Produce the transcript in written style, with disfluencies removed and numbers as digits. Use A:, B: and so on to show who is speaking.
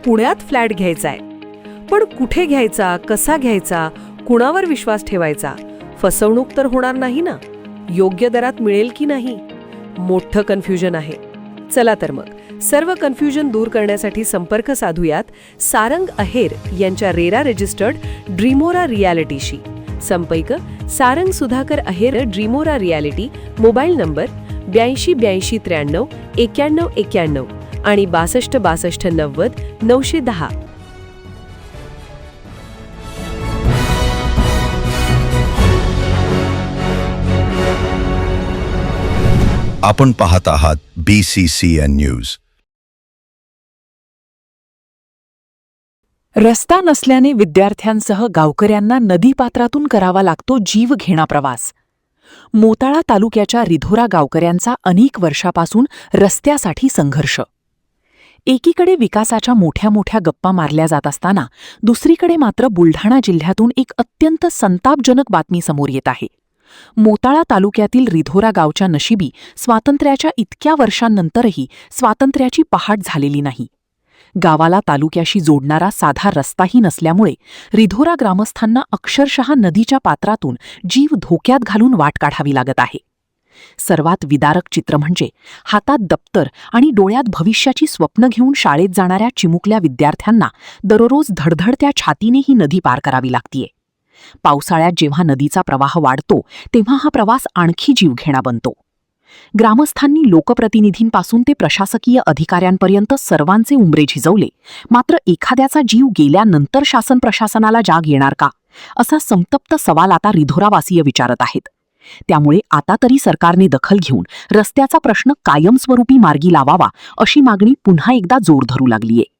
A: पुण्यात फ्लॅट घ्यायचा आहे. पण कुठे घ्यायचा, कसा घ्यायचा, कुणावर विश्वास ठेवायचा? फसवणूक तर होणार नाही ना? योग्य दरात मिळेल की नाही? मोठं कन्फ्युजन आहे. चला तर मग सर्व कन्फ्युजन दूर करण्यासाठी संपर्क साधूयात सारंग अहेर यांच्या रेरा रजिस्टर्ड ड्रीमोरा रियालिटीशी. संपर्क सारंग सुधाकर अहेर, ड्रीमोरा रियालिटी. मोबाईल नंबर 82 83 93 91 आणि 62 62 90 910.
B: आपण पाहत आहात BCCN न्यूज.
C: रस्ता नसल्याने विद्यार्थ्यांसह गावकऱ्यांना नदीपात्रातून करावा लागतो जीवघेणा प्रवास. मोताळा तालुक्याच्या रिधोरा गावकऱ्यांचा अनेक वर्षापासून रस्त्यासाठी संघर्ष. एकीकडे विकासाच्या मोठ्या मोठ्या गप्पा मारल्या जात असताना दुसरीकडे मात्र बुलढाणा जिल्ह्यातून एक अत्यंत संतापजनक बातमी समोर येत आहे. मोताळा तालुक्यातील रिधोरा गावच्या नशिबी स्वातंत्र्याच्या इतक्या वर्षांनंतरही स्वातंत्र्याची पहाट झालेली नाही. गावाला तालुक्याशी जोडणारा साधा रस्ताही नसल्यामुळे रिधोरा ग्रामस्थांना अक्षरशः नदीच्या पात्रातून जीव धोक्यात घालून वाट काढावी लागत आहे. सर्वात विदारक चित्र म्हणजे हातात दप्तर आणि डोळ्यात भविष्याची स्वप्न घेऊन शाळेत जाणाऱ्या चिमुकल्या विद्यार्थ्यांना दररोज धडधडत्या छातीने ही नदी पार करावी लागतीये. पावसाळ्यात जेव्हा नदीचा प्रवाह वाढतो तेव्हा हा प्रवास आणखी जीवघेणा बनतो. ग्रामस्थांनी लोकप्रतिनिधींपासून ते प्रशासकीय अधिकाऱ्यांपर्यंत सर्वांचे उंबरे झिजवले, मात्र एखाद्याचा जीव गेल्यानंतर शासन प्रशासनाला जाग येणार का, असा संतप्त सवाल आता रिधोरावासीय विचारत आहेत. त्यामुळे आता तरी सरकारने दखल घेऊन रस्त्याचा प्रश्न कायमस्वरूपी मार्गी लावावा, अशी मागणी पुन्हा एकदा जोर धरू लागलीये.